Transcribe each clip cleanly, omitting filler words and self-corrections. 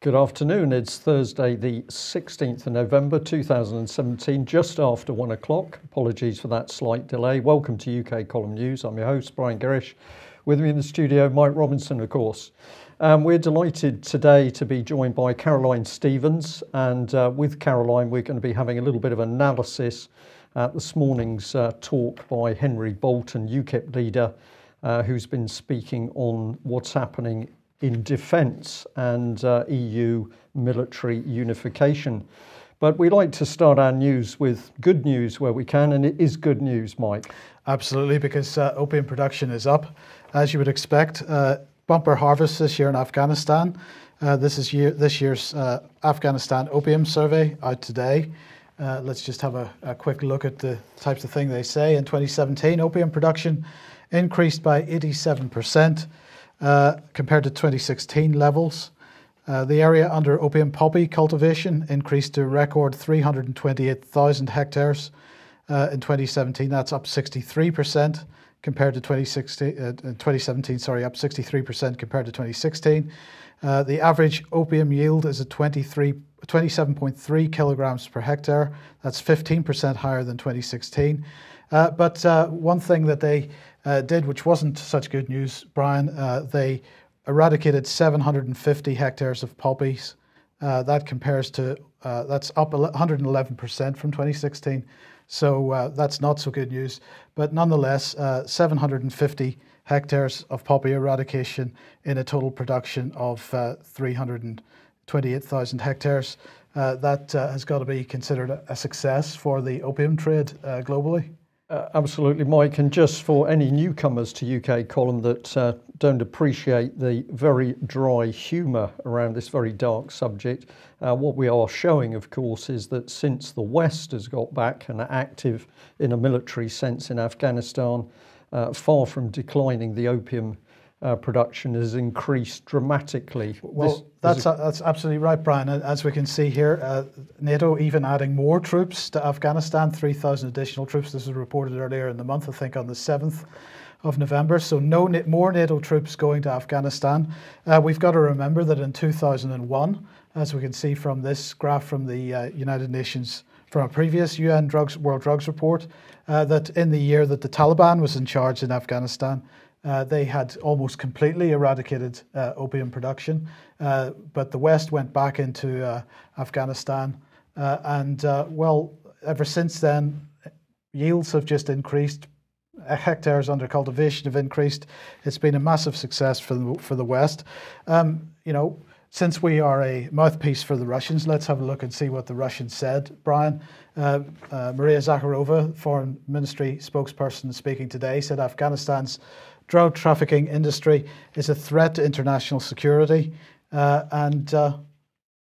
Good afternoon. It's Thursday, the 16th of November 2017, just after 1 o'clock. Apologies for that slight delay. Welcome to UK Column News. I'm your host, Brian Gerrish. With me in the studio, Mike Robinson, of course. We're delighted today to be joined by Caroline Stevens, and with Caroline, we're going to be having a little bit of analysis at this morning's talk by Henry Bolton, UKIP leader, who's been speaking on what's happening in defence and EU military unification. But we like to start our news with good news where we can, and it is good news, Mike. Absolutely, because opium production is up, as you would expect. Bumper harvest this year in Afghanistan. This year's Afghanistan opium survey out today. Let's just have a quick look at the types of thing they say. In 2017, opium production increased by 87%. Compared to 2016 levels. The area under opium poppy cultivation increased to a record 328,000 hectares in 2017. That's up 63% compared to 2017, up 63% compared to 2016. The average opium yield is at 27.3 kilograms per hectare. That's 15% higher than 2016. But one thing that they did, which wasn't such good news, Brian, they eradicated 750 hectares of poppies. That compares to, that's up 111% from 2016. So that's not so good news. But nonetheless, 750 hectares of poppy eradication in a total production of 328,000 hectares. That has got to be considered a success for the opium trade globally. Absolutely, Mike. And just for any newcomers to UK Column that don't appreciate the very dry humour around this very dark subject, what we are showing, of course, is that since the West has got back and active in a military sense in Afghanistan, far from declining, the opium production has increased dramatically. Well, that's absolutely right, Brian. As we can see here, NATO even adding more troops to Afghanistan, 3,000 additional troops. This was reported earlier in the month, I think on the 7th of November. So more NATO troops going to Afghanistan. We've got to remember that in 2001, as we can see from this graph from the United Nations, from a previous UN World Drugs Report, that in the year that the Taliban was in charge in Afghanistan, they had almost completely eradicated opium production, but the West went back into Afghanistan, and ever since then, yields have just increased. Hectares under cultivation have increased. It's been a massive success for the West. Since we are a mouthpiece for the Russians, let's have a look and see what the Russians said. Brian, Maria Zakharova, Foreign Ministry spokesperson speaking today, said Afghanistan's drug trafficking industry is a threat to international security and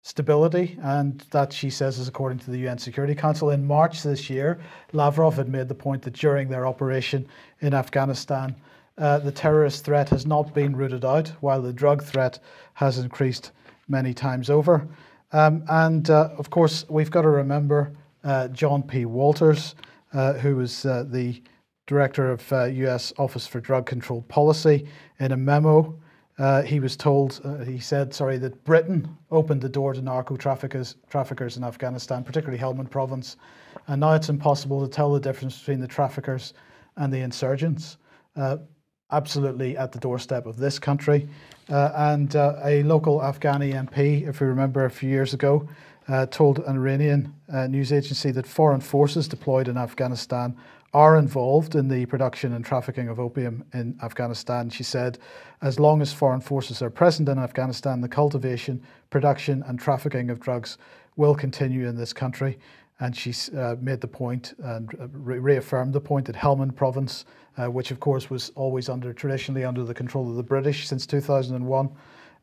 stability, and that, she says, is according to the UN Security Council. In March this year, Lavrov had made the point that during their operation in Afghanistan, the terrorist threat has not been rooted out, while the drug threat has increased many times over. Of course, we've got to remember John P. Walters, who was the Director of US Office for Drug Control Policy. In a memo, he said that Britain opened the door to narco traffickers in Afghanistan, particularly Helmand province, and now it's impossible to tell the difference between the traffickers and the insurgents. Absolutely at the doorstep of this country. A local Afghani MP, if we remember a few years ago, told an Iranian news agency that foreign forces deployed in Afghanistan are involved in the production and trafficking of opium in Afghanistan. She said, as long as foreign forces are present in Afghanistan, the cultivation, production and trafficking of drugs will continue in this country. And she made the point and reaffirmed the point that Helmand province, which of course was always traditionally under the control of the British since 2001,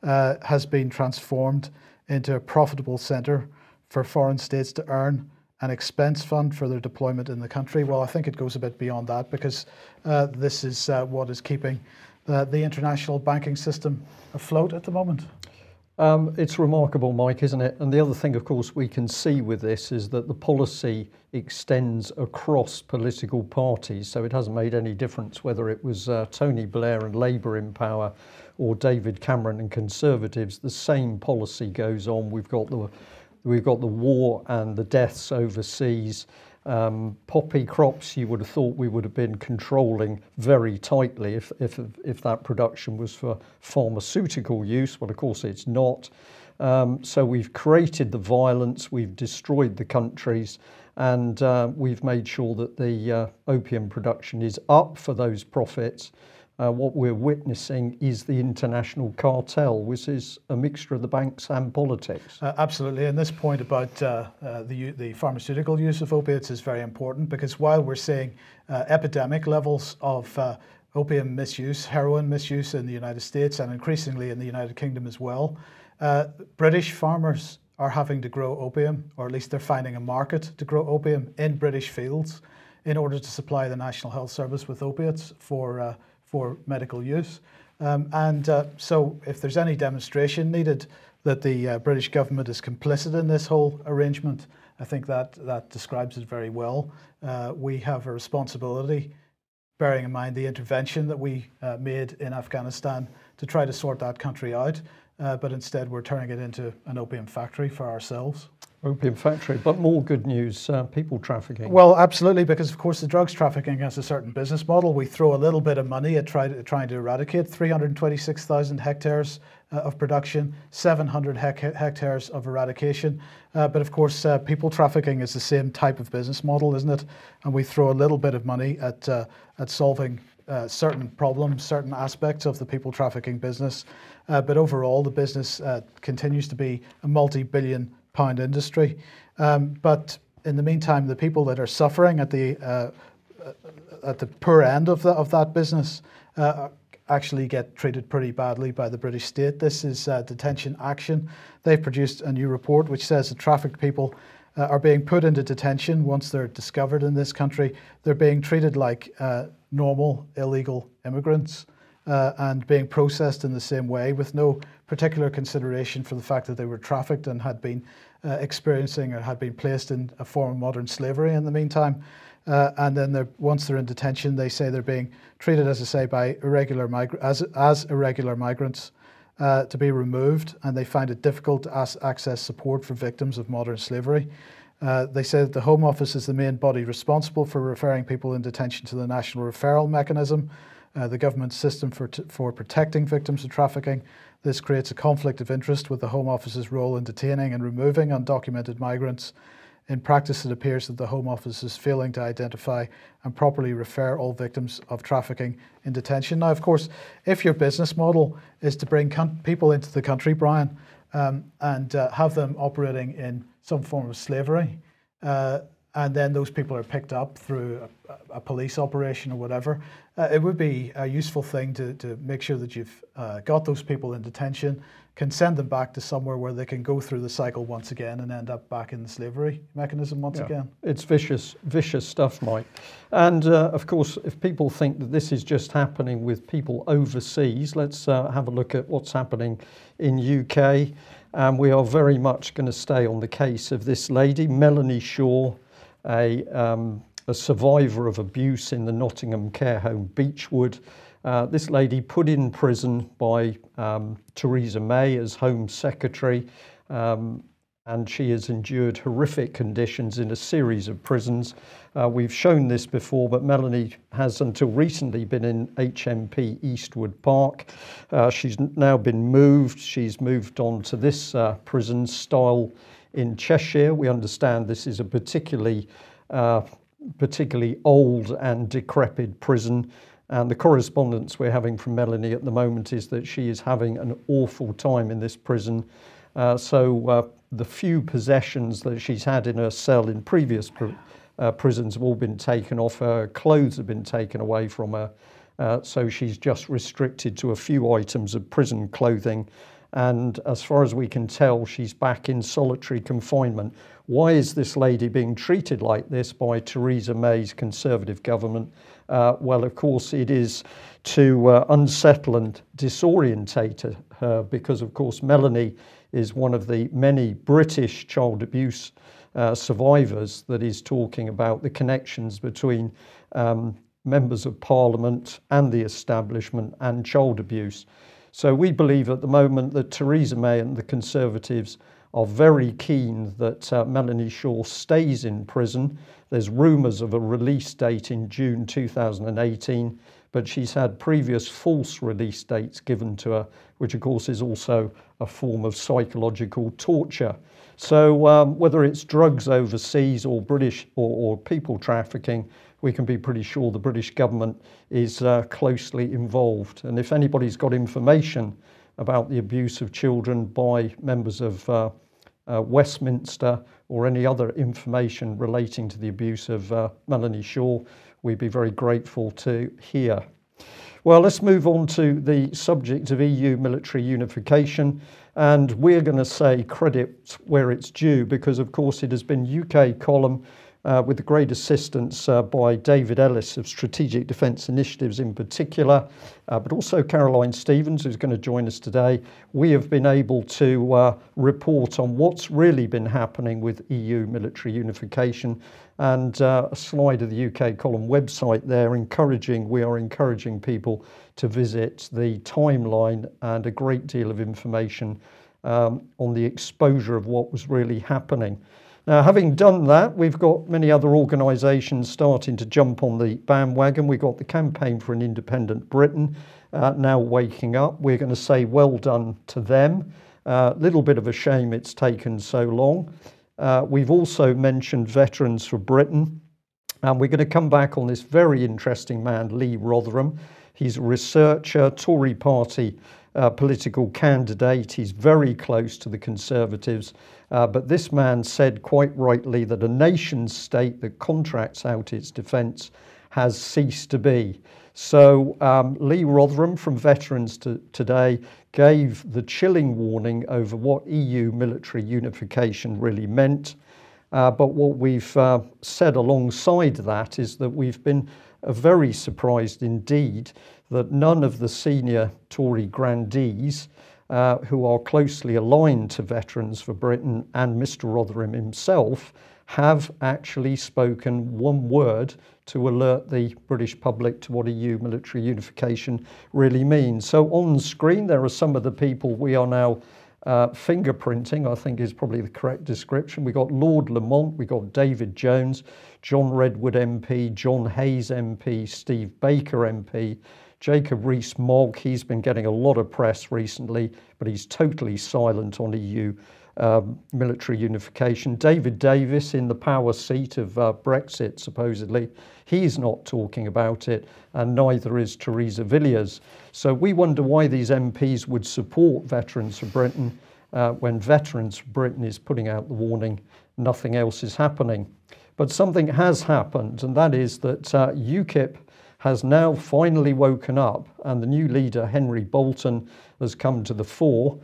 has been transformed into a profitable centre for foreign states to earn an expense fund for their deployment in the country. Well, I think it goes a bit beyond that, because this is what is keeping the international banking system afloat at the moment. It's remarkable, Mike, isn't it? And the other thing, of course, we can see with this is that the policy extends across political parties. So it hasn't made any difference whether it was Tony Blair and Labour in power or David Cameron and Conservatives, the same policy goes on. We've got the war and the deaths overseas. Poppy crops, you would have thought we would have been controlling very tightly if that production was for pharmaceutical use. Well, of course it's not. So we've created the violence, we've destroyed the countries, and we've made sure that the opium production is up for those profits. What we're witnessing is the international cartel, which is a mixture of the banks and politics. Absolutely, and this point about the pharmaceutical use of opiates is very important, because while we're seeing epidemic levels of opium misuse, heroin misuse in the United States and increasingly in the United Kingdom as well, British farmers are having to grow opium, or at least they're finding a market to grow opium in British fields in order to supply the National Health Service with opiates for medical use. So if there's any demonstration needed that the British government is complicit in this whole arrangement, I think that describes it very well. We have a responsibility, bearing in mind the intervention that we made in Afghanistan to try to sort that country out, but instead we're turning it into an opium factory for ourselves. Opium factory, but more good news, people trafficking. Well, absolutely, because of course the drugs trafficking has a certain business model. We throw a little bit of money at trying to eradicate 326,000 hectares of production, 700 hectares of eradication. But of course, people trafficking is the same type of business model, isn't it? And we throw a little bit of money at solving certain problems, certain aspects of the people trafficking business. But overall, the business continues to be a multi-billion-pound industry. But in the meantime, the people that are suffering at the poor end of that business actually get treated pretty badly by the British state. This is Detention Action. They've produced a new report which says that trafficked people are being put into detention once they're discovered in this country. They're being treated like normal illegal immigrants and being processed in the same way, with no particular consideration for the fact that they were trafficked and had been experiencing or had been placed in a form of modern slavery in the meantime. And then once they're in detention, they say they're being treated, as I say, by irregular migrants to be removed, and they find it difficult to access support for victims of modern slavery. They say that the Home Office is the main body responsible for referring people in detention to the National Referral Mechanism, the government's system for protecting victims of trafficking. This creates a conflict of interest with the Home Office's role in detaining and removing undocumented migrants. In practice, it appears that the Home Office is failing to identify and properly refer all victims of trafficking in detention. Now, of course, if your business model is to bring people into the country, Brian, and have them operating in some form of slavery, and then those people are picked up through a police operation or whatever, it would be a useful thing to make sure that you've got those people in detention, can send them back to somewhere where they can go through the cycle once again and end up back in the slavery mechanism once again. It's vicious stuff, Mike. And of course, if people think that this is just happening with people overseas, let's have a look at what's happening in UK. And we are very much going to stay on the case of this lady, Melanie Shaw, a survivor of abuse in the Nottingham care home Beechwood. This lady put in prison by Theresa May as Home Secretary, and she has endured horrific conditions in a series of prisons. We've shown this before, but Melanie has until recently been in HMP Eastwood Park. She's now been moved. She's moved on to this prison style in Cheshire. We understand this is a particularly old and decrepit prison. And the correspondence we're having from Melanie at the moment is that she is having an awful time in this prison. So the few possessions that she's had in her cell in previous prisons have all been taken off her. Clothes have been taken away from her. So she's just restricted to a few items of prison clothing. And as far as we can tell, she's back in solitary confinement. Why is this lady being treated like this by Theresa May's Conservative government? Well, of course, it is to unsettle and disorientate her, because, of course, Melanie is one of the many British child abuse survivors that is talking about the connections between members of Parliament and the establishment and child abuse. So we believe at the moment that Theresa May and the Conservatives are very keen that Melanie Shaw stays in prison. There's rumours of a release date in June 2018, but she's had previous false release dates given to her, which of course is also a form of psychological torture. So whether it's drugs overseas or British or people trafficking, we can be pretty sure the British government is closely involved. And if anybody's got information about the abuse of children by members of Westminster or any other information relating to the abuse of Melanie Shaw, we'd be very grateful to hear. Well, let's move on to the subject of EU military unification, and we're going to say credit where it's due, because of course it has been UK column with the great assistance by David Ellis of Strategic Defence Initiatives in particular, but also Caroline Stevens, who's going to join us today. We have been able to report on what's really been happening with EU military unification, and a slide of the UK column website there we are encouraging people to visit the timeline and a great deal of information on the exposure of what was really happening. Now, having done that, we've got many other organisations starting to jump on the bandwagon. We've got the Campaign for an Independent Britain now waking up. We're going to say well done to them. A little bit of a shame it's taken so long. We've also mentioned Veterans for Britain, and we're going to come back on this very interesting man, Lee Rotherham. He's a researcher, Tory party political candidate. He's very close to the Conservatives. But this man said quite rightly that a nation state that contracts out its defence has ceased to be. So Lee Rotherham from Veterans Today gave the chilling warning over what EU military unification really meant. But what we've said alongside that is that we've been very surprised indeed that none of the senior Tory grandees who are closely aligned to Veterans for Britain and Mr. Rotherham himself have actually spoken one word to alert the British public to what EU military unification really means. So on screen there are some of the people we are now fingerprinting, I think is probably the correct description. We got Lord Lamont, we got David Jones, John Redwood MP, John Hayes MP, Steve Baker MP, Jacob Rees-Mogg. He's been getting a lot of press recently, but he's totally silent on EU military unification. David Davis in the power seat of Brexit, supposedly. He's not talking about it, and neither is Theresa Villiers. So we wonder why these MPs would support Veterans for Britain when Veterans for Britain is putting out the warning nothing else is happening. But something has happened, and that is that UKIP has now finally woken up, and the new leader, Henry Bolton, has come to the fore.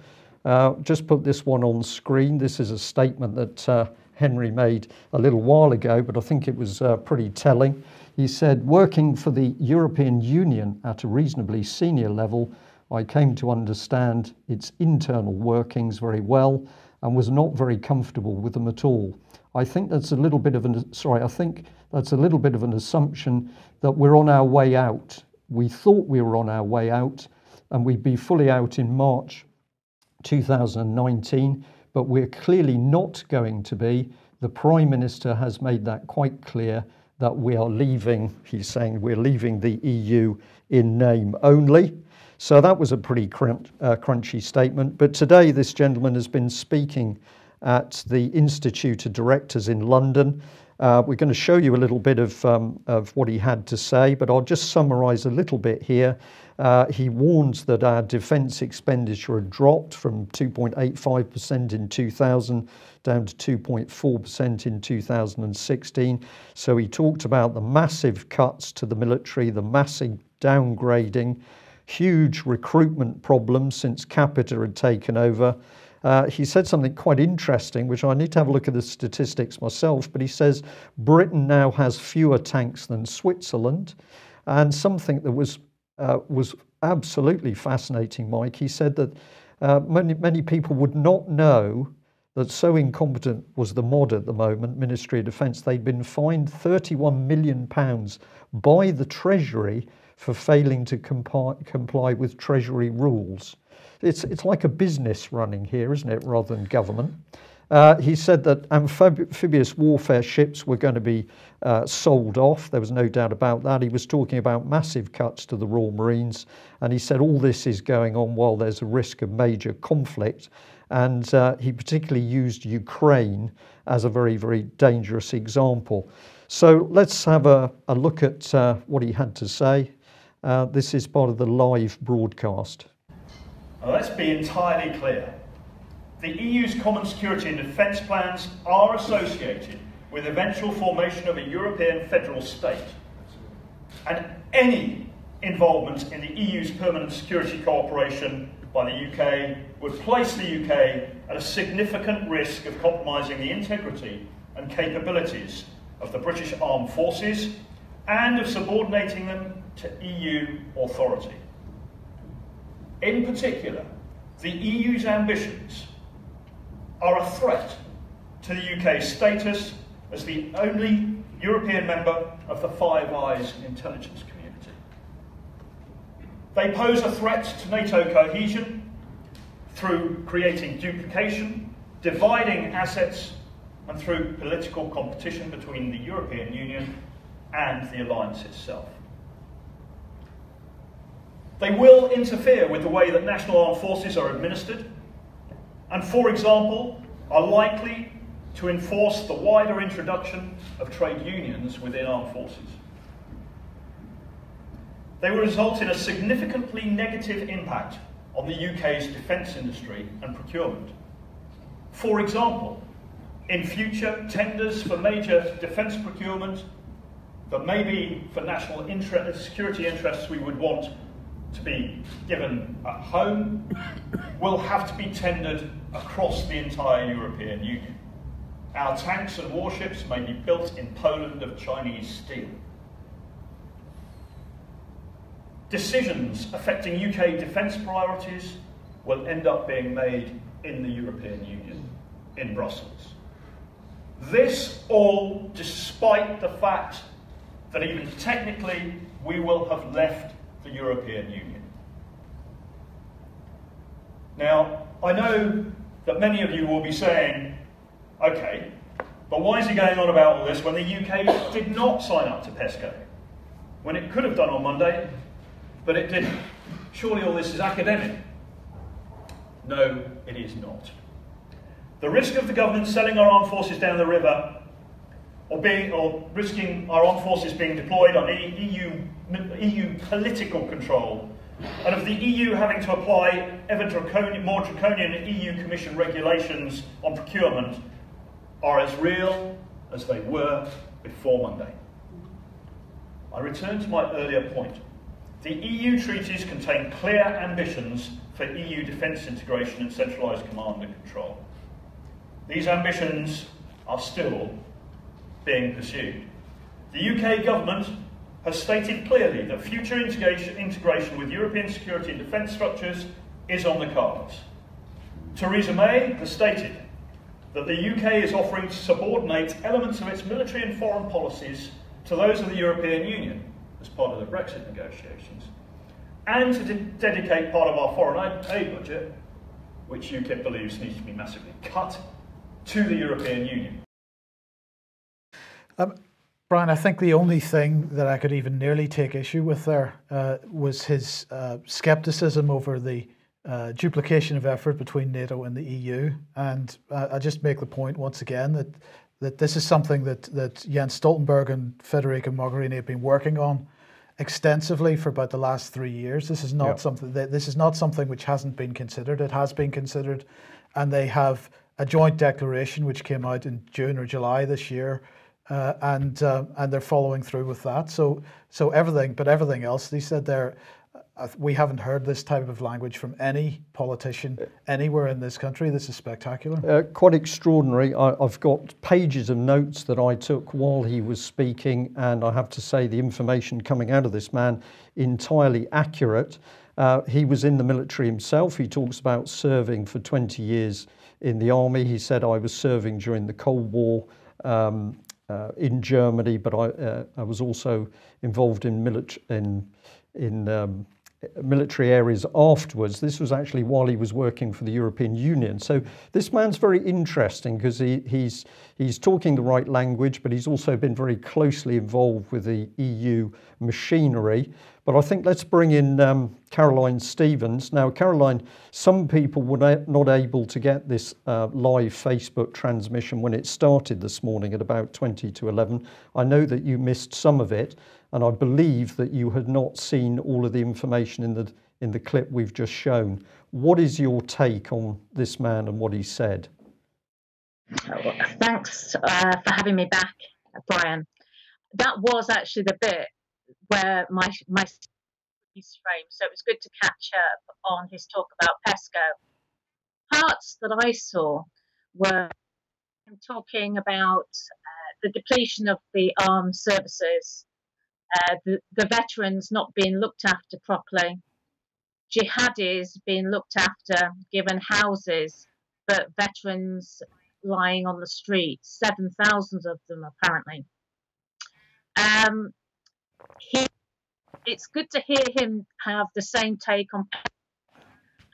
Just put this one on screen. This is a statement that Henry made a little while ago, but I think it was pretty telling. He said, "Working for the European Union at a reasonably senior level, I came to understand its internal workings very well and was not very comfortable with them at all. I think that's a little bit of an assumption that we're on our way out. We thought we were on our way out, and we'd be fully out in March 2019, but we're clearly not going to be. The Prime Minister has made that quite clear that we are leaving," he's saying we're leaving the EU in name only. So that was a pretty crunchy statement. But today this gentleman has been speaking at the Institute of Directors in London. We're going to show you a little bit of what he had to say, but I'll just summarise a little bit here. He warns that our defence expenditure had dropped from 2.85% in 2000 down to 2.4% in 2016. So he talked about the massive cuts to the military, the massive downgrading, huge recruitment problems since Capita had taken over. He said something quite interesting, which I need to have a look at the statistics myself, but he says Britain now has fewer tanks than Switzerland. And something that was absolutely fascinating, Mike, he said that many people would not know that so incompetent was the MOD at the moment, Ministry of Defence. They'd been fined £31 million by the Treasury for failing to comply with Treasury rules. It's like a business running here, isn't it, rather than government. He said that amphibious warfare ships were going to be sold off. There was no doubt about that. He was talking about massive cuts to the Royal Marines, and he said all this is going on while there's a risk of major conflict. And he particularly used Ukraine as a very, very dangerous example. So let's have a look at what he had to say. This is part of the live broadcast. Now, let's be entirely clear. The EU's common security and defence plans are associated with eventual formation of a European federal state. And any involvement in the EU's permanent security cooperation by the UK would place the UK at a significant risk of compromising the integrity and capabilities of the British Armed Forces and of subordinating them to EU authority. In particular, the EU's ambitions are a threat to the UK's status as the only European member of the Five Eyes intelligence community. They pose a threat to NATO cohesion through creating duplication, dividing assets, and through political competition between the European Union and the alliance itself. They will interfere with the way that national armed forces are administered, and, for example, are likely to enforce the wider introduction of trade unions within armed forces. They will result in a significantly negative impact on the UK's defence industry and procurement. For example, in future tenders for major defence procurement that may be for national security interests we would want to be given at home will have to be tendered across the entire European Union. Our tanks and warships may be built in Poland of Chinese steel. Decisions affecting UK defence priorities will end up being made in the European Union, in Brussels. This all despite the fact that even technically we will have left the European Union. Now, I know that many of you will be saying, okay, but why is he going on about all this when the UK did not sign up to PESCO? When it could have done on Monday, but it didn't. Surely all this is academic. No, it is not. The risk of the government selling our armed forces down the river or risking our armed forces being deployed on EU political control, and of the EU having to apply more draconian EU Commission regulations on procurement are as real as they were before Monday. I return to my earlier point. The EU treaties contain clear ambitions for EU defence integration and centralised command and control. These ambitions are still being pursued. The UK government has stated clearly that future integration with European security and defence structures is on the cards. Theresa May has stated that the UK is offering to subordinate elements of its military and foreign policies to those of the European Union as part of the Brexit negotiations, and to dedicate part of our foreign aid budget, which UKIP believes needs to be massively cut, to the European Union. Brian, I think the only thing that I could even nearly take issue with there was his scepticism over the duplication of effort between NATO and the EU. And I just make the point once again that this is something that Jens Stoltenberg and Federica Mogherini have been working on extensively for about the last 3 years. This is not something which hasn't been considered. It has been considered, and they have a joint declaration which came out in June or July this year, and they're following through with that. So everything else they said we haven't heard this type of language from any politician anywhere in this country. This is spectacular. Quite extraordinary. I've got pages of notes that I took while he was speaking, and I have to say the information coming out of this man, entirely accurate. He was in the military himself. He talks about serving for 20 years in the army. He said, I was serving during the Cold War in Germany, but I was also involved in military areas afterwards. This was actually while he was working for the European Union. So this man's very interesting because he's talking the right language, but he's also been very closely involved with the EU machinery. But I think let's bring in Caroline Stevens. Now, Caroline, some people were not able to get this live Facebook transmission when it started this morning at about 20 to 11. I know that you missed some of it, and I believe that you had not seen all of the information in the clip we've just shown. What is your take on this man and what he said? Thanks for having me back, Brian. That was actually the bit where my frame, so it was good to catch up on his talk about PESCO. Parts that I saw were him talking about the depletion of the armed services, the veterans not being looked after properly, jihadis being looked after, given houses, but veterans lying on the streets, 7,000 of them apparently. It's good to hear him have the same take on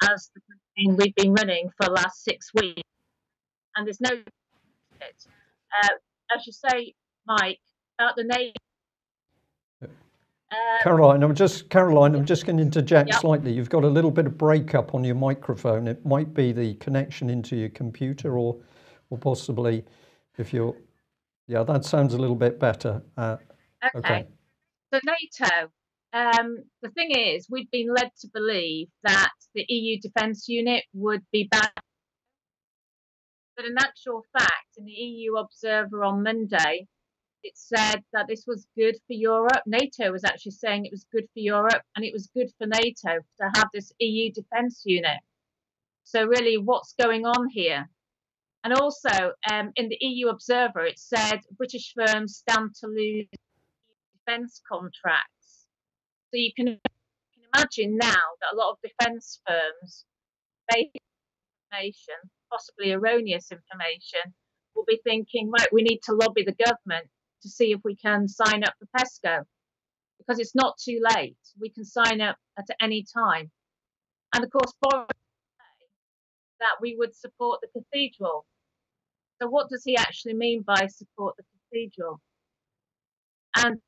as the campaign we've been running for the last 6 weeks, and there's no as you say, Mike, about the name. Caroline, I'm just going to interject slightly. You've got a little bit of breakup on your microphone. It might be the connection into your computer, or possibly if you're. Yeah, that sounds a little bit better. Okay. So NATO. The thing is, we've been led to believe that the EU Defence Unit would be bad. But in actual fact, in the EU Observer on Monday, it said that this was good for Europe. NATO was actually saying it was good for Europe, and it was good for NATO to have this EU Defence Unit. So really, what's going on here? And also, in the EU Observer, it said British firms stand to lose defence contracts. So you can imagine now that a lot of defence firms, based on information, possibly erroneous information, will be thinking, right, we need to lobby the government to see if we can sign up for PESCO, because it's not too late. We can sign up at any time. And of course, Boris said that we would support the cathedral. So what does he actually mean by support the cathedral? And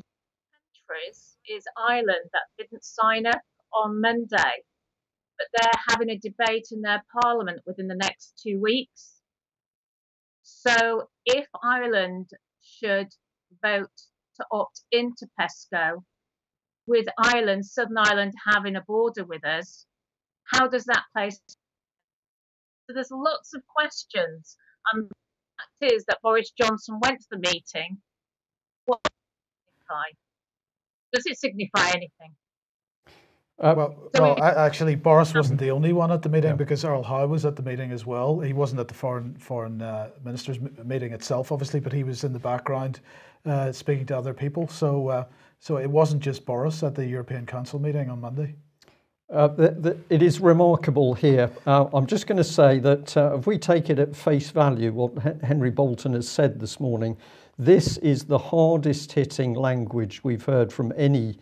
countries is Ireland that didn't sign up on Monday, but they're having a debate in their parliament within the next 2 weeks. So if Ireland should vote to opt into PESCO, with Ireland, Southern Ireland having a border with us, how does that play? So there's lots of questions. And the fact is that Boris Johnson went to the meeting. What does it signify? Does it signify anything? Actually, Boris wasn't the only one at the meeting, because Earl Howe was at the meeting as well. He wasn't at the foreign ministers meeting itself, obviously, but he was in the background speaking to other people. So it wasn't just Boris at the European Council meeting on Monday. It is remarkable here. I'm just going to say that if we take it at face value, what Henry Bolton has said this morning, this is the hardest hitting language we've heard from any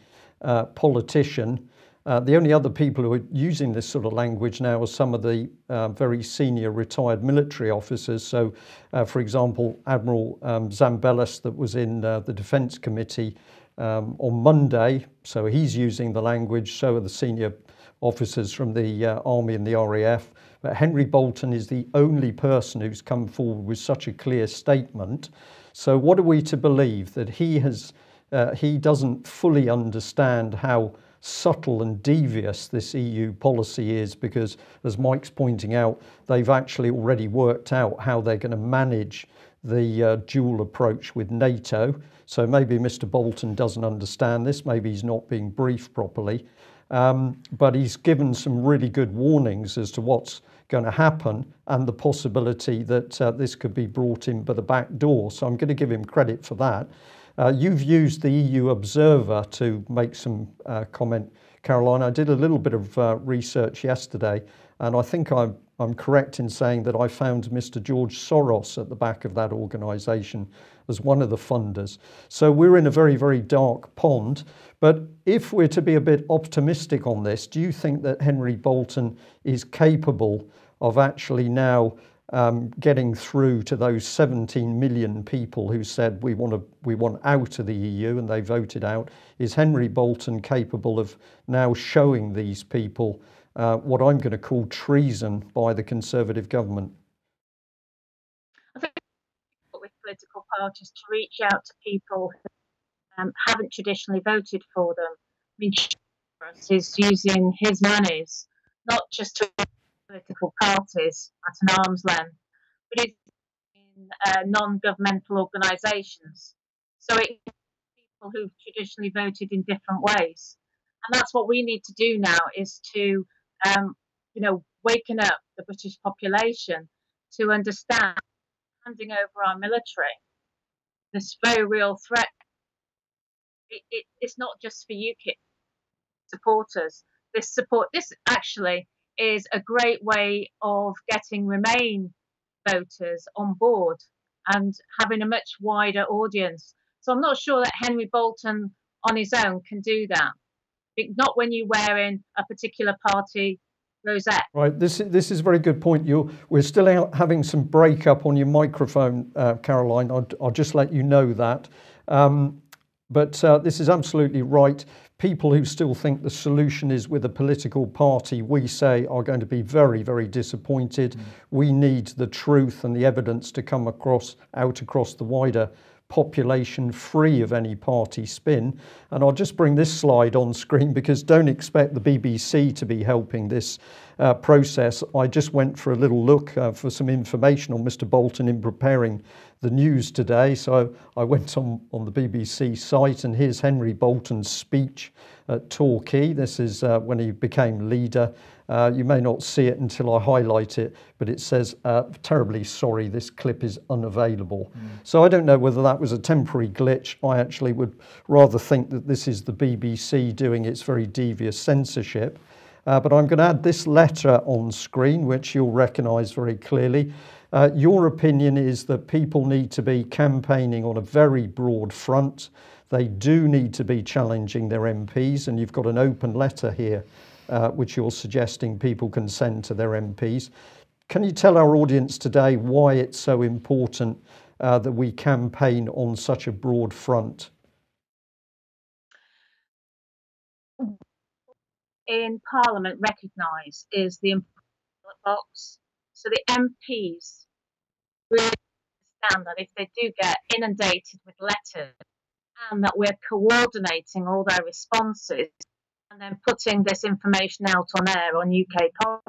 politician. The only other people who are using this sort of language now are some of the very senior retired military officers. So, for example, Admiral Zambellis, that was in the Defence Committee on Monday, so he's using the language, so are the senior officers from the Army and the RAF. But Henry Bolton is the only person who's come forward with such a clear statement. So what are we to believe? That he doesn't fully understand how subtle and devious this EU policy is, because, as Mike's pointing out, they've actually already worked out how they're going to manage the dual approach with NATO. So maybe Mr. Bolton doesn't understand this, maybe he's not being briefed properly, but he's given some really good warnings as to what's going to happen and the possibility that this could be brought in by the back door. So I'm going to give him credit for that. You've used the EU Observer to make some comment, Caroline. I did a little bit of research yesterday, and I think I'm correct in saying that I found Mr. George Soros at the back of that organisation as one of the funders. So we're in a very, very dark pond. But if we're to be a bit optimistic on this, do you think that Henry Bolton is capable of actually now getting through to those 17 million people who said we want out of the EU and they voted out? Is Henry Bolton capable of now showing these people what I'm going to call treason by the Conservative government? I think with political parties to reach out to people who haven't traditionally voted for them. I mean, is using his monies not just to political parties at an arm's length, but it's in non-governmental organisations. So it's people who've traditionally voted in different ways, and that's what we need to do now: is to, waken up the British population to understand handing over our military, this very real threat. It's not just for UKIP supporters. This actually is a great way of getting Remain voters on board and having a much wider audience. So I'm not sure that Henry Bolton on his own can do that. Not when you're wearing a particular party rosette. Right, this is a very good point. We're still having some breakup on your microphone, Caroline. I'll just let you know that. But this is absolutely right. People who still think the solution is with a political party, we say, are going to be very, very disappointed. We need the truth and the evidence to come out across the wider population, free of any party spin. And I'll just bring this slide on screen, because don't expect the BBC to be helping this process. I just went for a little look for some information on Mr. Bolton in preparing the news today. So I went on the BBC site, and here's Henry Bolton's speech at Torquay. This is when he became leader. You may not see it until I highlight it, but it says, terribly sorry, this clip is unavailable. So I don't know whether that was a temporary glitch. I actually would rather think that this is the BBC doing its very devious censorship. But I'm going to add this letter on screen, which you'll recognise very clearly. Your opinion is that people need to be campaigning on a very broad front. They do need to be challenging their MPs, and you've got an open letter here which you're suggesting people can send to their MPs. Can you tell our audience today why it's so important that we campaign on such a broad front? In Parliament recognise is the ballot box. So the MPs really understand that if they do get inundated with letters, and that we're coordinating all their responses and then putting this information out on air on UK Parliament,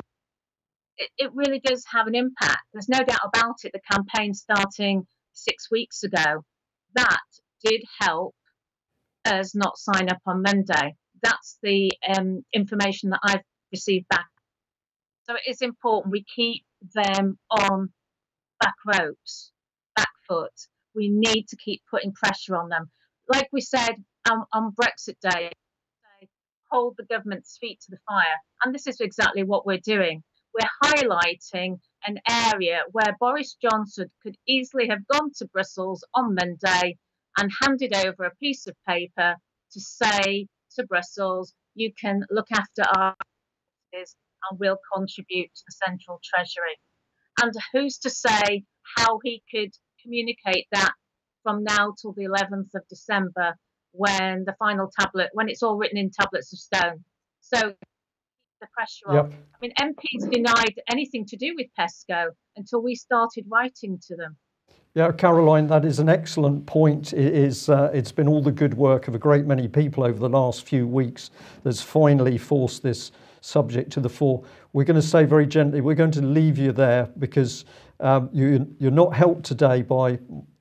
it really does have an impact. There's no doubt about it. The campaign starting 6 weeks ago, that did help us not sign up on Monday. That's the information that I've received back. So it is important we keep them on back ropes, back foot. We need to keep putting pressure on them. Like we said on Brexit Day, hold the government's feet to the fire. And this is exactly what we're doing. We're highlighting an area where Boris Johnson could easily have gone to Brussels on Monday and handed over a piece of paper to say to Brussels, you can look after our finances and we'll contribute to the central treasury. And who's to say how he could communicate that from now till the 11th of December, when the final tablet, when it's all written in tablets of stone. So the pressure on. I mean, MPs denied anything to do with PESCO until we started writing to them. Yeah, Caroline, that is an excellent point. It's been all the good work of a great many people over the last few weeks that's finally forced this subject to the fore. We're going to say very gently, we're going to leave you there, because you're not helped today by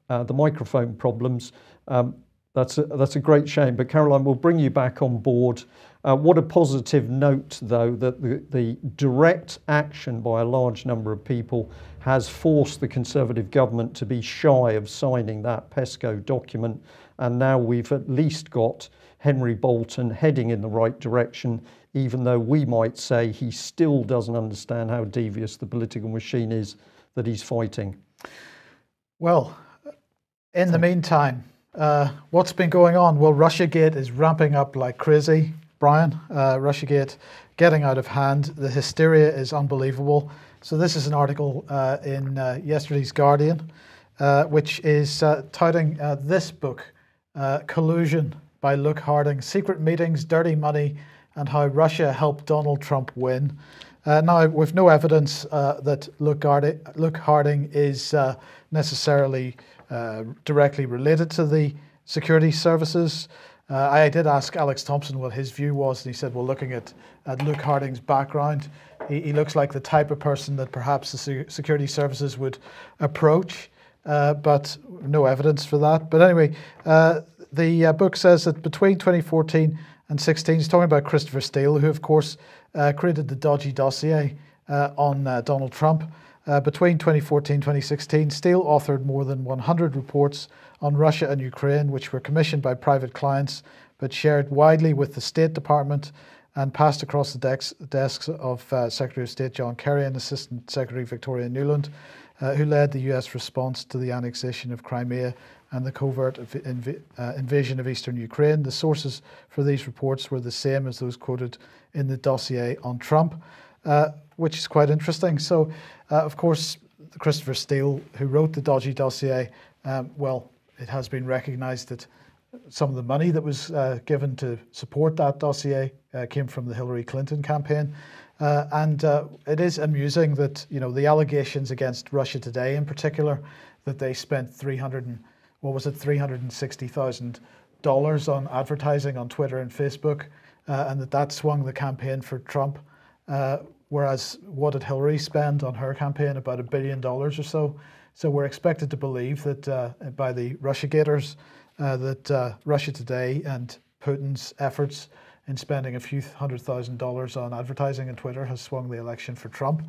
the microphone problems. That's a great shame. But Caroline, we'll bring you back on board. What a positive note, though, that the direct action by a large number of people has forced the Conservative government to be shy of signing that PESCO document. And now we've at least got Henry Bolton heading in the right direction, even though we might say he still doesn't understand how devious the political machine is that he's fighting. Well, in the meantime, what's been going on? Well, Russiagate is ramping up like crazy, Brian. Russiagate getting out of hand. The hysteria is unbelievable. So this is an article in yesterday's Guardian, which is touting this book, Collusion by Luke Harding, Secret Meetings, Dirty Money, and How Russia Helped Donald Trump Win. Now, with no evidence that Luke Harding is necessarily directly related to the security services. I did ask Alex Thompson what his view was, and he said, well, looking at Luke Harding's background, he looks like the type of person that perhaps the security services would approach, but no evidence for that. But anyway, the book says that between 2014 and 16, he's talking about Christopher Steele, who, of course, created the dodgy dossier on Donald Trump. Between 2014 and 2016, Steele authored more than 100 reports on Russia and Ukraine, which were commissioned by private clients, but shared widely with the State Department and passed across the desks of Secretary of State John Kerry and Assistant Secretary Victoria Nuland, who led the US response to the annexation of Crimea and the covert invasion of eastern Ukraine. The sources for these reports were the same as those quoted in the dossier on Trump, which is quite interesting. So, of course, Christopher Steele, who wrote the dodgy dossier, well, it has been recognised that some of the money that was given to support that dossier came from the Hillary Clinton campaign. And it is amusing that, you know, the allegations against Russia Today in particular, that they spent $360,000 on advertising on Twitter and Facebook, and that swung the campaign for Trump. Whereas what did Hillary spend on her campaign? About $1 billion or so. So we're expected to believe that by the Russiagators, that Russia Today and Putin's efforts in spending a few $100,000 on advertising on Twitter has swung the election for Trump.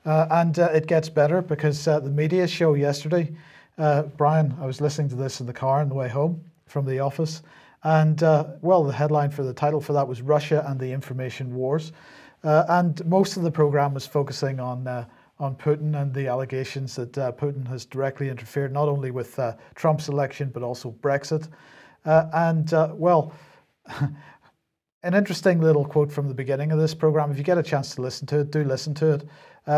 And it gets better because the media show yesterday, Brian, I was listening to this in the car on the way home from the office, and well, the headline for the title for that was Russia and the Information Wars. And most of the program was focusing on Putin and the allegations that Putin has directly interfered not only with Trump's election but also Brexit. Well, an interesting little quote from the beginning of this program. If you get a chance to listen to it, do listen to it,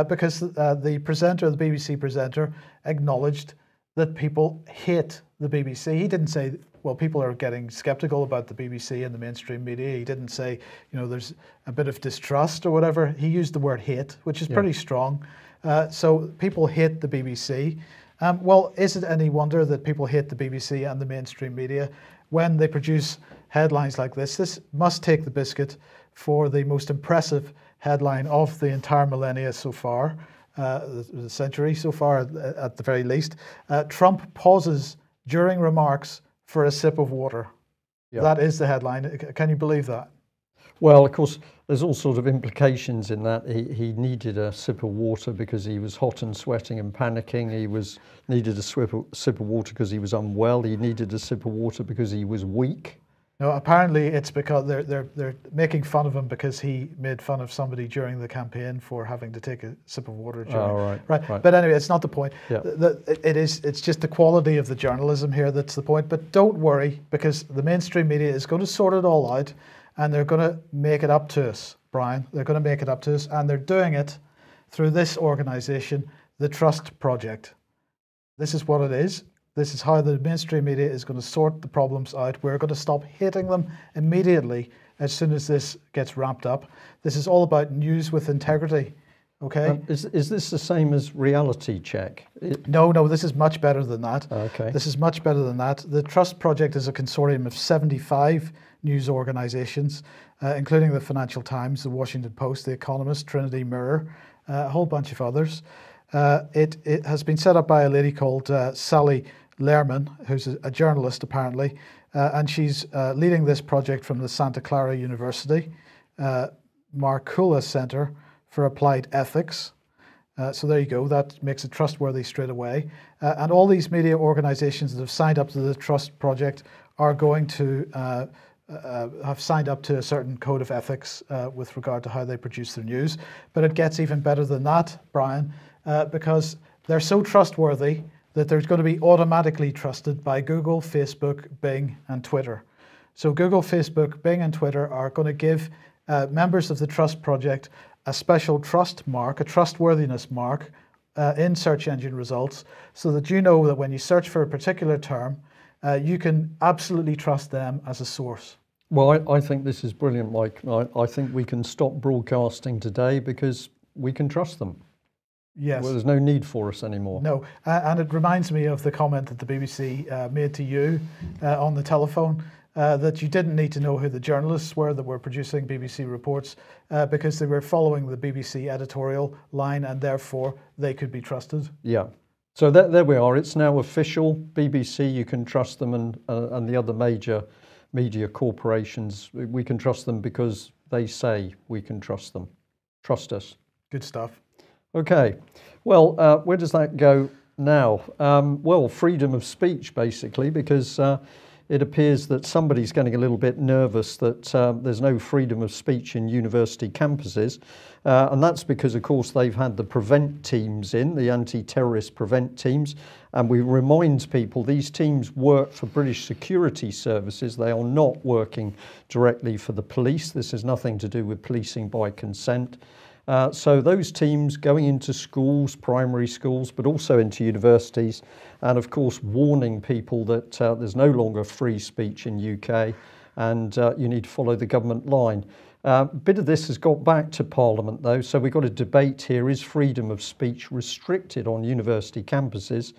because the presenter, the BBC presenter, acknowledged that people hate the BBC. He didn't say, well, people are getting skeptical about the BBC and the mainstream media. He didn't say, you know, there's a bit of distrust or whatever. He used the word hate, which is pretty strong. So people hate the BBC. Well, is it any wonder that people hate the BBC and the mainstream media when they produce headlines like this? This must take the biscuit for the most impressive headline of the entire millennia so far, the century so far at the very least. Trump pauses during remarks for a sip of water. Yeah. That is the headline. Can you believe that? Well, of course, there's all sorts of implications in that. He needed a sip of water because he was hot and sweating and panicking. He needed a sip of water because he was unwell. He needed a sip of water because he was weak. No, apparently it's because they're making fun of him because he made fun of somebody during the campaign for having to take a sip of water. Right. But anyway, it's not the point. Yeah. It's just the quality of the journalism here that's the point. But don't worry, because the mainstream media is going to sort it all out, and they're going to make it up to us, Brian. They're going to make it up to us, and they're doing it through this organisation, the Trust Project. This is what it is. This is how the mainstream media is going to sort the problems out. We're going to stop hating them immediately as soon as this gets ramped up. This is all about news with integrity, okay? Is this the same as Reality Check? No, this is much better than that. Okay. This is much better than that. The Trust Project is a consortium of 75 news organisations, including the Financial Times, the Washington Post, the Economist, Trinity Mirror, a whole bunch of others. It has been set up by a lady called Sally Lehrman, who's a journalist apparently, and she's leading this project from the Santa Clara University Markula Center for Applied Ethics. So there you go, that makes it trustworthy straight away. And all these media organizations that have signed up to the Trust Project are going to have signed up to a certain code of ethics with regard to how they produce their news. But it gets even better than that, Brian, because they're so trustworthy that they're going to be automatically trusted by Google, Facebook, Bing, and Twitter. So Google, Facebook, Bing, and Twitter are going to give members of the Trust Project a special trust mark, a trustworthiness mark in search engine results, so that you know that when you search for a particular term, you can absolutely trust them as a source. Well, I think this is brilliant, Mike. I think we can stop broadcasting today because we can trust them. Yes. Well, there's no need for us anymore. No, and it reminds me of the comment that the BBC made to you on the telephone, that you didn't need to know who the journalists were that were producing BBC reports because they were following the BBC editorial line and therefore they could be trusted. Yeah. So there we are. It's now official. BBC, you can trust them, and the other major media corporations, we can trust them because they say we can trust them. Trust us. Good stuff. Okay. Well, where does that go now? Well, freedom of speech, basically, because it appears that somebody's getting a little bit nervous that there's no freedom of speech in university campuses. And that's because, of course, they've had the prevent teams in, the anti-terrorist prevent teams. And we remind people these teams work for British security services. They are not working directly for the police. This has nothing to do with policing by consent. So those teams going into schools, primary schools, but also into universities, and of course warning people that there's no longer free speech in UK and you need to follow the government line. A bit of this has got back to Parliament though, so we've got a debate here. Is freedom of speech restricted on university campuses?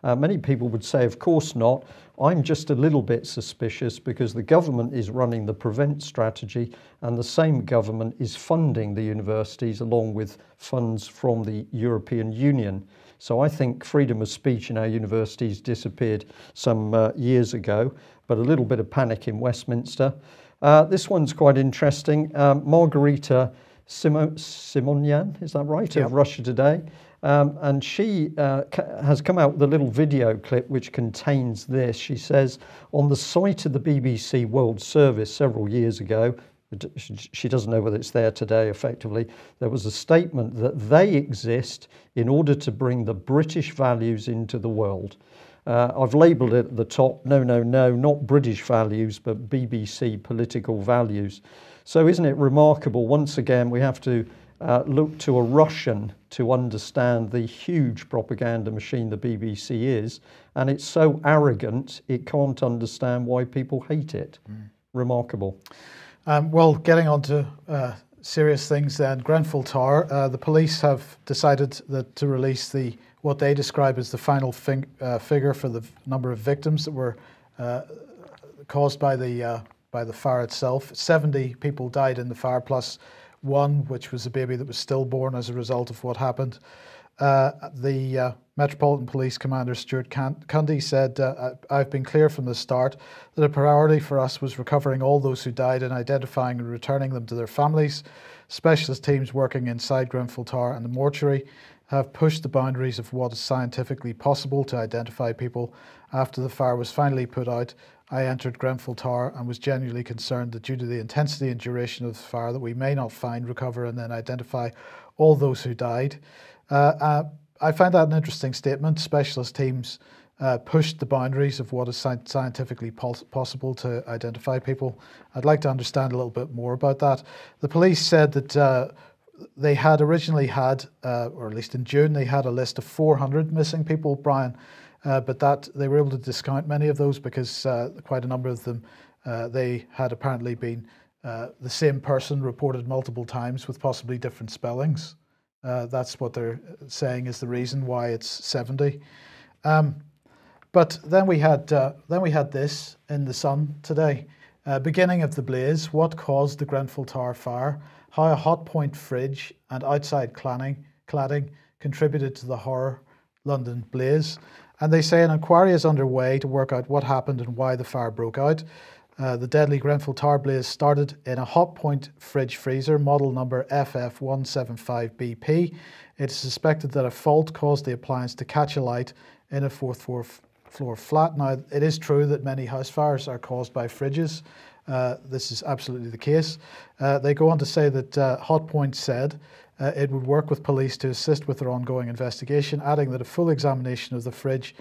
Many people would say, of course not. I'm just a little bit suspicious because the government is running the prevent strategy and the same government is funding the universities along with funds from the European Union. So I think freedom of speech in our universities disappeared some years ago, but a little bit of panic in Westminster. This one's quite interesting. Margarita Simonyan, is that right, yep, of Russia Today. And she has come out with a little video clip which contains this. She says, on the site of the BBC World Service several years ago, she doesn't know whether it's there today effectively, there was a statement that they exist in order to bring the British values into the world. I've labelled it at the top, no, not British values, but BBC political values. So isn't it remarkable? Once again, we have to look to a Russian to understand the huge propaganda machine the BBC is, and it's so arrogant it can't understand why people hate it. Remarkable. Well, getting on to serious things then, Grenfell Tower, the police have decided that to release what they describe as the final figure for the number of victims that were caused by the fire itself. 70 people died in the fire, plus one, which was a baby that was stillborn as a result of what happened. The Metropolitan Police Commander Stuart Cundy said, I've been clear from the start that a priority for us was recovering all those who died and identifying and returning them to their families. Specialist teams working inside Grenfell Tower and the mortuary have pushed the boundaries of what is scientifically possible to identify people. After the fire was finally put out, I entered Grenfell Tower and was genuinely concerned that due to the intensity and duration of the fire that we may not find, recover and then identify all those who died. I find that an interesting statement. Specialist teams pushed the boundaries of what is scientifically possible to identify people. I'd like to understand a little bit more about that. The police said that they had originally had, or at least in June, they had a list of 400 missing people, Brian, but that they were able to discount many of those because quite a number of them, they had apparently been the same person reported multiple times with possibly different spellings. That's what they're saying is the reason why it's 70. But then we had this in the Sun today. Beginning of the blaze, what caused the Grenfell Tower fire? How a hot point fridge and outside cladding contributed to the horror London blaze. And they say an inquiry is underway to work out what happened and why the fire broke out. The deadly Grenfell Tower blaze started in a hot point fridge freezer, model number FF175BP. It is suspected that a fault caused the appliance to catch alight in a fourth floor flat. Now, it is true that many house fires are caused by fridges. This is absolutely the case. They go on to say that Hotpoint said it would work with police to assist with their ongoing investigation, adding that a full examination of the fridge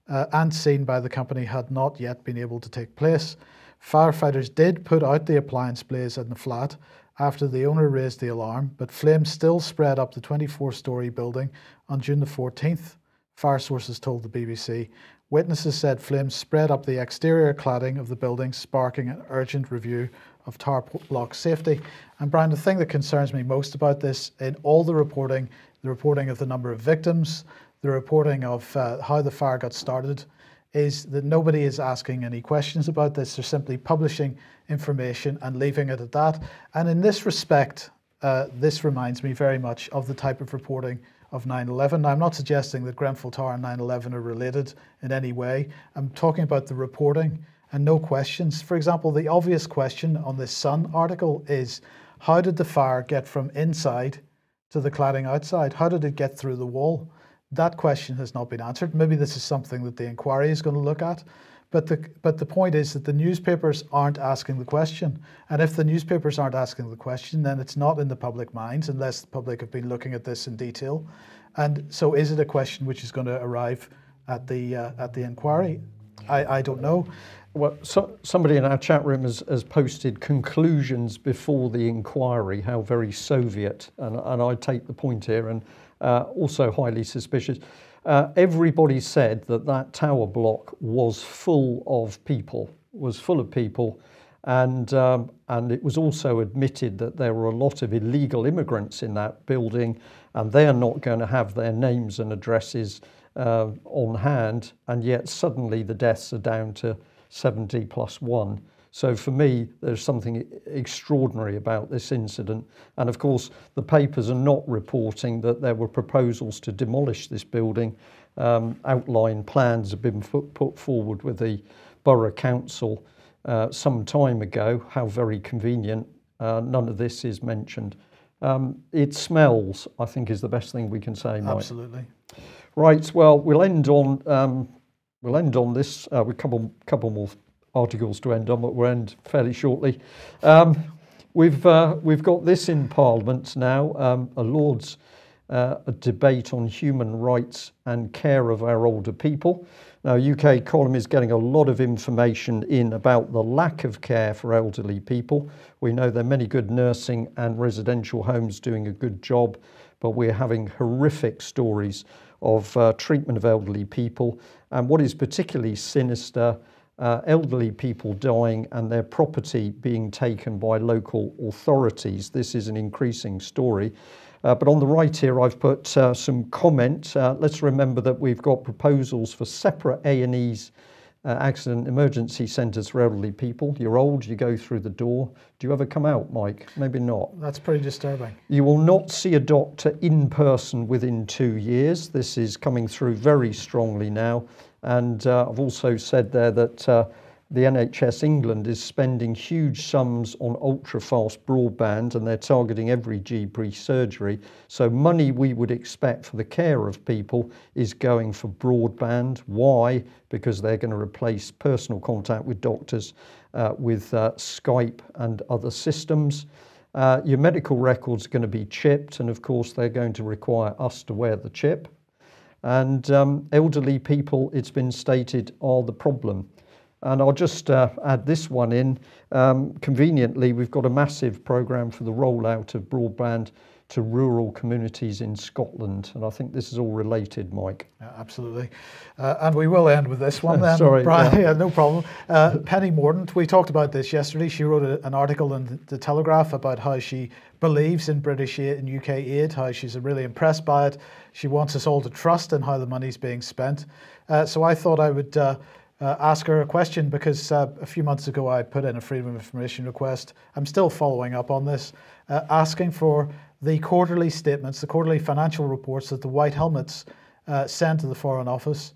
and scene by the company had not yet been able to take place. Firefighters did put out the appliance blaze in the flat after the owner raised the alarm, but flames still spread up the 24-storey building on June the 14th, fire sources told the BBC. Witnesses said flames spread up the exterior cladding of the building, sparking an urgent review of tower block safety. And Brian, the thing that concerns me most about this, in all the reporting of the number of victims, the reporting of how the fire got started, is that nobody is asking any questions about this. They're simply publishing information and leaving it at that. And in this respect, this reminds me very much of the type of reporting of 9/11. Now, I'm not suggesting that Grenfell Tower and 9/11 are related in any way. I'm talking about the reporting and no questions. For example, the obvious question on this Sun article is, how did the fire get from inside to the cladding outside? How did it get through the wall? That question has not been answered. Maybe this is something that the inquiry is going to look at. But the point is that the newspapers aren't asking the question. And if the newspapers aren't asking the question, then it's not in the public minds unless the public have been looking at this in detail. And so is it a question which is going to arrive at the inquiry? I don't know. Well, somebody in our chat room has posted conclusions before the inquiry, how very Soviet, and I take the point here, and also highly suspicious. Everybody said that tower block was full of people, and it was also admitted that there were a lot of illegal immigrants in that building, and they are not going to have their names and addresses on hand, and yet suddenly the deaths are down to 70 plus 1. So for me, there's something extraordinary about this incident. And of course, the papers are not reporting that there were proposals to demolish this building. Outline plans have been put forward with the Borough Council some time ago. How very convenient. None of this is mentioned. It smells, I think, is the best thing we can say, Mike. Absolutely. Right, well, we'll end on this with a couple more articles to end on, but we'll end fairly shortly. We've got this in Parliament now, a Lord's a debate on human rights and care of our older people. Now, UK Column is getting a lot of information in about the lack of care for elderly people. We know there are many good nursing and residential homes doing a good job, but we're having horrific stories of treatment of elderly people. And what is particularly sinister, elderly people dying and their property being taken by local authorities. This is an increasing story. But on the right here, I've put some comment. Let's remember that we've got proposals for separate A&Es, accident emergency centres for elderly people. You're old, you go through the door. Do you ever come out, Mike? Maybe not. That's pretty disturbing. You will not see a doctor in person within 2 years. This is coming through very strongly now. And I've also said there that the NHS England is spending huge sums on ultra-fast broadband, and they're targeting every GP surgery. So money we would expect for the care of people is going for broadband. Why? Because they're going to replace personal contact with doctors with Skype and other systems. Your medical records are going to be chipped, and of course they're going to require us to wear the chip. And elderly people, it's been stated, are the problem. And I'll just add this one in. Conveniently, we've got a massive programme for the rollout of broadband to rural communities in Scotland. And I think this is all related, Mike. Yeah, absolutely. And we will end with this one then. Sorry, Brian. Yeah, no problem. Penny Mordaunt, we talked about this yesterday. She wrote an article in the Telegraph about how she believes in British aid and UK aid, how she's really impressed by it. She wants us all to trust in how the money's being spent. So I thought I would ask her a question, because a few months ago I put in a Freedom of Information request. I'm still following up on this, asking for the quarterly statements, the quarterly financial reports that the White Helmets send to the Foreign Office.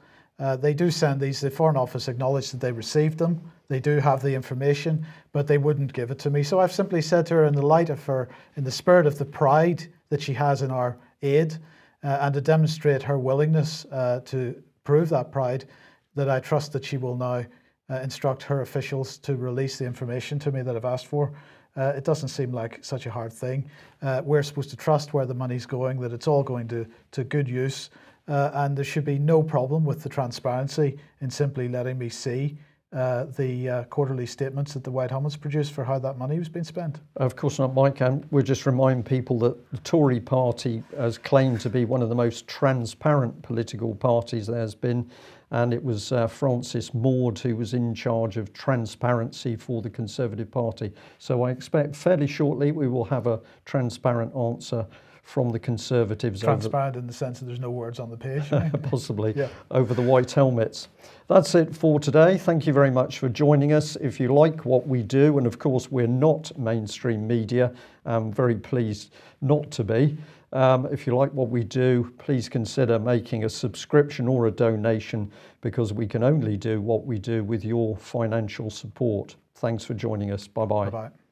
They do send these. The Foreign Office acknowledged that they received them. They do have the information, but they wouldn't give it to me. So I've simply said to her, in the light of her, in the spirit of the pride that she has in our aid, and to demonstrate her willingness to prove that pride, that I trust that she will now instruct her officials to release the information to me that I've asked for. It doesn't seem like such a hard thing. We're supposed to trust where the money's going, that it's all going to good use, and there should be no problem with the transparency in simply letting me see the quarterly statements that the White Helmets produced for how that money was being spent. Of course not, Mike. And we'll just remind people that the Tory party has claimed to be one of the most transparent political parties there has been. And it was Francis Mord who was in charge of transparency for the Conservative Party. So I expect fairly shortly we will have a transparent answer from the Conservatives. Transparent in the sense that there's no words on the page. Possibly, yeah. Over the White Helmets. That's it for today. Thank you very much for joining us. If you like what we do, and of course we're not mainstream media, I'm very pleased not to be. If you like what we do, please consider making a subscription or a donation, because we can only do what we do with your financial support. Thanks for joining us. Bye-bye. Bye-bye.